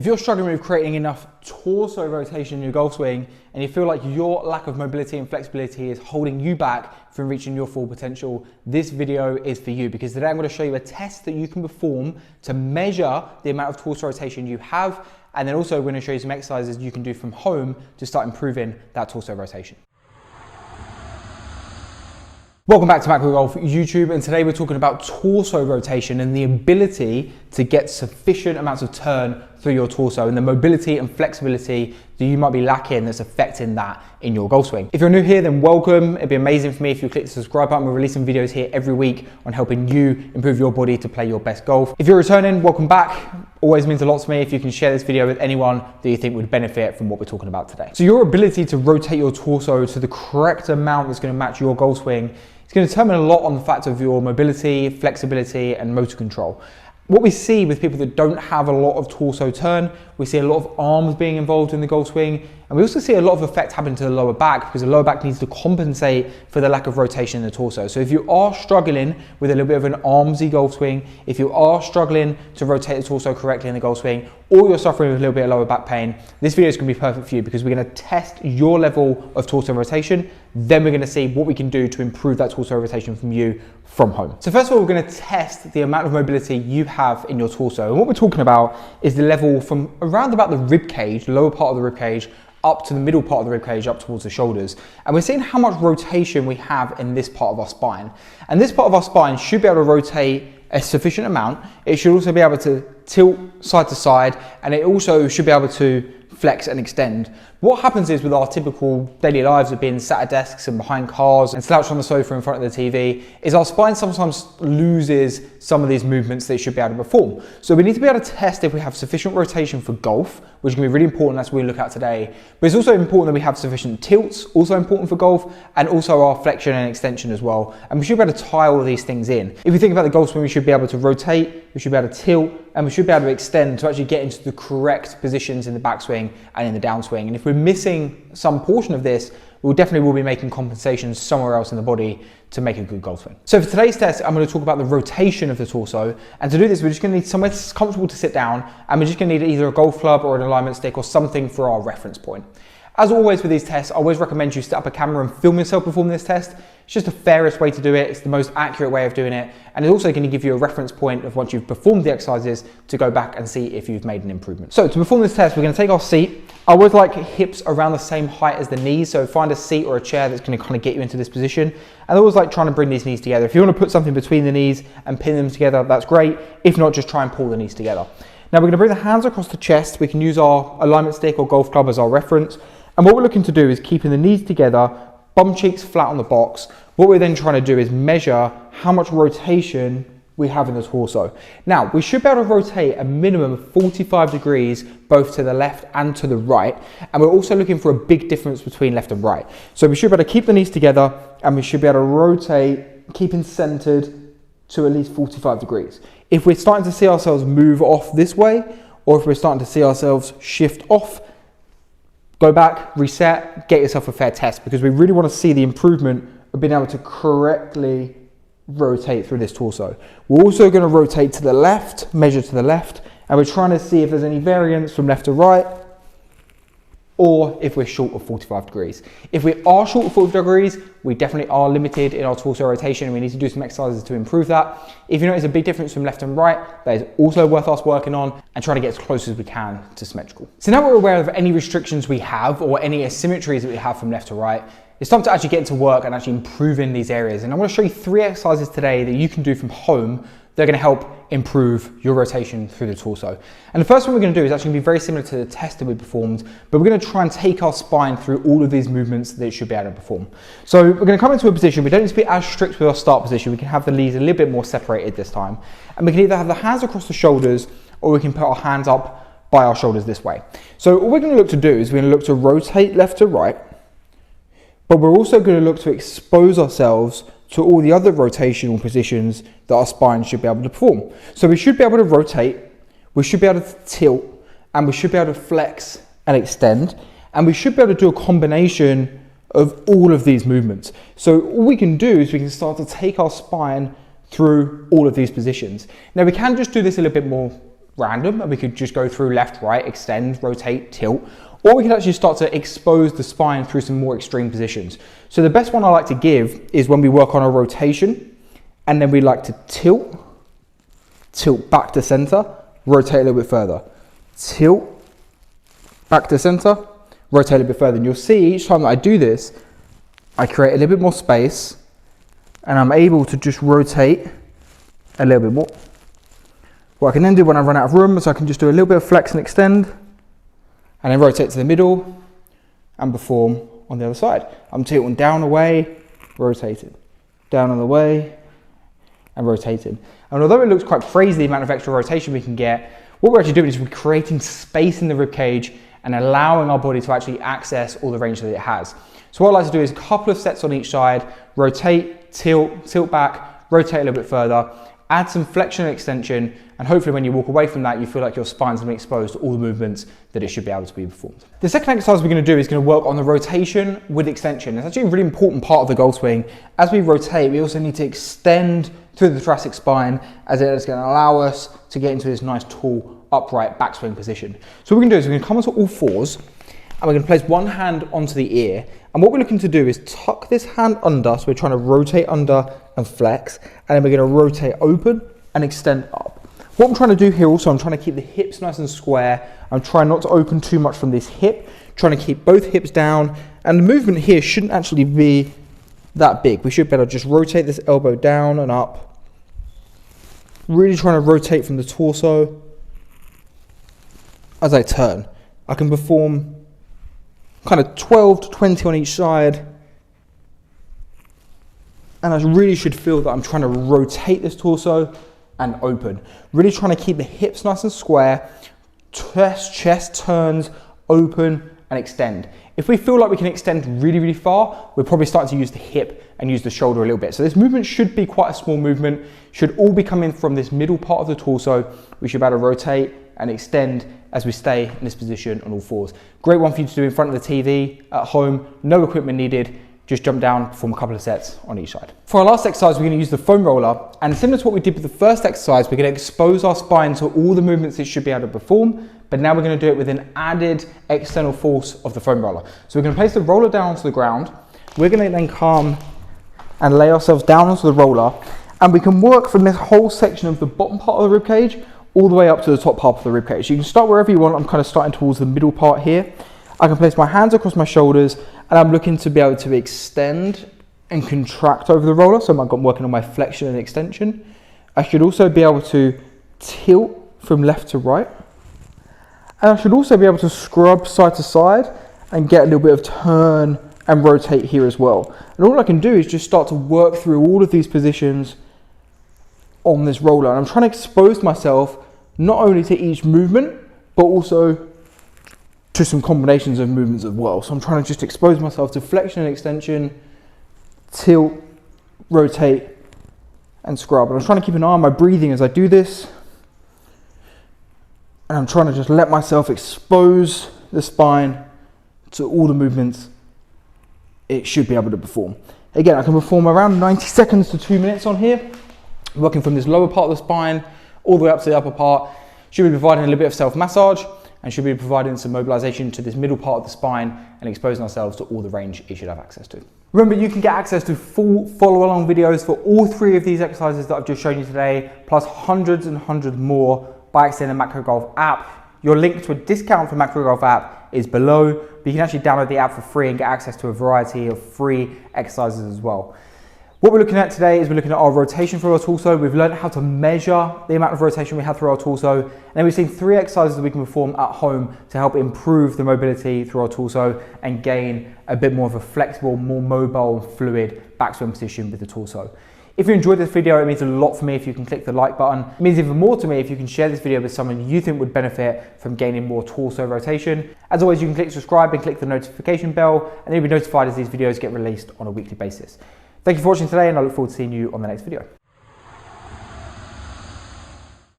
If you're struggling with creating enough torso rotation in your golf swing and you feel like your lack of mobility and flexibility is holding you back from reaching your full potential, this video is for you, because today I'm going to show you a test that you can perform to measure the amount of torso rotation you have, and then also we're going to show you some exercises you can do from home to start improving that torso rotation. Welcome back to Macro Golf YouTube, and today we're talking about torso rotation and the ability to get sufficient amounts of turn through your torso and the mobility and flexibility that you might be lacking that's affecting that in your golf swing. If you're new here, then welcome. It'd be amazing for me if you click the subscribe button. We're releasing videos here every week on helping you improve your body to play your best golf. If you're returning, welcome back. Always means a lot to me if you can share this video with anyone that you think would benefit from what we're talking about today. So your ability to rotate your torso to the correct amount that's going to match your golf swing, it's going to determine a lot on the fact of your mobility, flexibility, and motor control. What we see with people that don't have a lot of torso turn, we see a lot of arms being involved in the golf swing, and we also see a lot of effect happen to the lower back because the lower back needs to compensate for the lack of rotation in the torso. So if you are struggling with a little bit of an armsy golf swing, if you are struggling to rotate the torso correctly in the golf swing, or you're suffering with a little bit of lower back pain, this video is going to be perfect for you because we're going to test your level of torso rotation. Then we're going to see what we can do to improve that torso rotation from you from home. So first of all, we're going to test the amount of mobility you have in your torso. And what we're talking about is the level from around about the rib cage, the lower part of the rib cage, up to the middle part of the rib cage, up towards the shoulders. And we're seeing how much rotation we have in this part of our spine. And this part of our spine should be able to rotate a sufficient amount. It should also be able to tilt side to side, and it also should be able to flex and extend. What happens is with our typical daily lives of being sat at desks and behind cars and slouched on the sofa in front of the TV, is our spine sometimes loses some of these movements that it should be able to perform. So we need to be able to test if we have sufficient rotation for golf, which is going to be really important. That's what we look at today. But it's also important that we have sufficient tilts, also important for golf, and also our flexion and extension as well. And we should be able to tie all of these things in. If we think about the golf swing, we should be able to rotate, we should be able to tilt, and we should be able to extend to actually get into the correct positions in the backswing and in the downswing. And if we're missing some portion of this, we definitely will be making compensations somewhere else in the body to make a good golf swing. So for today's test, I'm going to talk about the rotation of the torso. And to do this, we're just going to need somewhere comfortable to sit down, and we're just going to need either a golf club or an alignment stick or something for our reference point. As always with these tests, I always recommend you set up a camera and film yourself performing this test. It's just the fairest way to do it. It's the most accurate way of doing it. And it's also going to give you a reference point of once you've performed the exercises to go back and see if you've made an improvement. So to perform this test, we're going to take our seat. I always like hips around the same height as the knees. So find a seat or a chair that's going to kind of get you into this position. And I always like trying to bring these knees together. If you want to put something between the knees and pin them together, that's great. If not, just try and pull the knees together. Now we're going to bring the hands across the chest. We can use our alignment stick or golf club as our reference. And what we're looking to do is keeping the knees together, bum cheeks flat on the box. What we're then trying to do is measure how much rotation we have in the torso. Now, we should be able to rotate a minimum of 45 degrees, both to the left and to the right. And we're also looking for a big difference between left and right. So we should be able to keep the knees together, and we should be able to rotate, keeping centered to at least 45 degrees. If we're starting to see ourselves move off this way, or if we're starting to see ourselves shift off, go back, reset, get yourself a fair test, because we really want to see the improvement of being able to correctly rotate through this torso. We're also going to rotate to the left, measure to the left, and we're trying to see if there's any variance from left to right, or if we're short of 45 degrees. If we are short of 45 degrees, we definitely are limited in our torso rotation, and we need to do some exercises to improve that. If you notice a big difference from left and right, that is also worth us working on and trying to get as close as we can to symmetrical. So now we're aware of any restrictions we have or any asymmetries that we have from left to right, it's time to actually get into work and actually improve in these areas. And I want to show you 3 exercises today that you can do from home that are going to help improve your rotation through the torso. And the first one we're going to do is actually going to be very similar to the test that we performed, but we're going to try and take our spine through all of these movements that it should be able to perform. So we're going to come into a position, we don't need to be as strict with our start position, we can have the knees a little bit more separated this time. And we can either have the hands across the shoulders, or we can put our hands up by our shoulders this way. So all we're going to look to do is we're going to look to rotate left to right, but we're also going to look to expose ourselves to all the other rotational positions that our spine should be able to perform. So we should be able to rotate, we should be able to tilt, and we should be able to flex and extend, and we should be able to do a combination of all of these movements. So all we can do is we can start to take our spine through all of these positions. Now we can just do this a little bit more random and we could just go through left, right, extend, rotate, tilt, or we can actually start to expose the spine through some more extreme positions. So the best one I like to give is when we work on a rotation and then we like to tilt back to center, rotate a little bit further, tilt back to center, rotate a little bit further. And you'll see each time that I do this, I create a little bit more space and I'm able to just rotate a little bit more. What I can then do when I run out of room is I can just do a little bit of flex and extend and then rotate to the middle and perform on the other side. I'm tilting down away, rotating, down and away and rotating. And although it looks quite crazy the amount of extra rotation we can get, what we're actually doing is we're creating space in the rib cage and allowing our body to actually access all the range that it has. So what I like to do is a couple of sets on each side, rotate, tilt back, rotate a little bit further, add some flexion and extension, and hopefully when you walk away from that, you feel like your spine's gonna be exposed to all the movements that it should be able to be performed. The second exercise we're gonna do is gonna work on the rotation with extension. It's actually a really important part of the goal swing. As we rotate, we also need to extend through the thoracic spine, as it is gonna allow us to get into this nice, tall, upright backswing position. So what we're gonna do is we're gonna come onto all fours, and we're gonna place one hand onto the ear. And what we're looking to do is tuck this hand under, so we're trying to rotate under and flex, and then we're gonna rotate open and extend up. What I'm trying to do here also, I'm trying to keep the hips nice and square. I'm trying not to open too much from this hip, trying to keep both hips down, and the movement here shouldn't actually be that big. We should be able to just rotate this elbow down and up. Really trying to rotate from the torso as I turn. I can perform kind of 12 to 20 on each side. And I really should feel that I'm trying to rotate this torso and open. Really trying to keep the hips nice and square, chest turns, open and extend. If we feel like we can extend really, really far, we're probably starting to use the hip and use the shoulder a little bit. So this movement should be quite a small movement, should all be coming from this middle part of the torso. We should be able to rotate and extend as we stay in this position on all fours. Great one for you to do in front of the TV at home, no equipment needed. Just jump down, perform a couple of sets on each side. For our last exercise, we're going to use the foam roller, and similar to what we did with the first exercise, we're going to expose our spine to all the movements it should be able to perform, but now we're going to do it with an added external force of the foam roller. So we're going to place the roller down onto the ground. We're going to then come and lay ourselves down onto the roller, and we can work from this whole section of the bottom part of the rib cage all the way up to the top part of the rib cage. So you can start wherever you want. I'm kind of starting towards the middle part here. I can place my hands across my shoulders, and I'm looking to be able to extend and contract over the roller. So I'm working on my flexion and extension. I should also be able to tilt from left to right. And I should also be able to scrub side to side and get a little bit of turn and rotate here as well. And all I can do is just start to work through all of these positions on this roller. And I'm trying to expose myself not only to each movement, but also to some combinations of movements as well. So I'm trying to just expose myself to flexion and extension, tilt, rotate, and scrub. And I'm trying to keep an eye on my breathing as I do this. And I'm trying to just let myself expose the spine to all the movements it should be able to perform. Again, I can perform around 90 seconds to 2 minutes on here, working from this lower part of the spine all the way up to the upper part. Should be providing a little bit of self-massage, and should be providing some mobilization to this middle part of the spine and exposing ourselves to all the range it should have access to. Remember, you can get access to full follow-along videos for all 3 of these exercises that I've just shown you today, plus hundreds and hundreds more by accessing the Macro Golf app. Your link to a discount for Macro Golf app is below, but you can actually download the app for free and get access to a variety of free exercises as well. What we're looking at today is we're looking at our rotation through our torso. We've learned how to measure the amount of rotation we have through our torso. And then we've seen 3 exercises that we can perform at home to help improve the mobility through our torso and gain a bit more of a flexible, more mobile, fluid backswing position with the torso. If you enjoyed this video, it means a lot for me if you can click the like button. It means even more to me if you can share this video with someone you think would benefit from gaining more torso rotation. As always, you can click subscribe and click the notification bell, and you'll be notified as these videos get released on a weekly basis. Thank you for watching today, and I look forward to seeing you on the next video.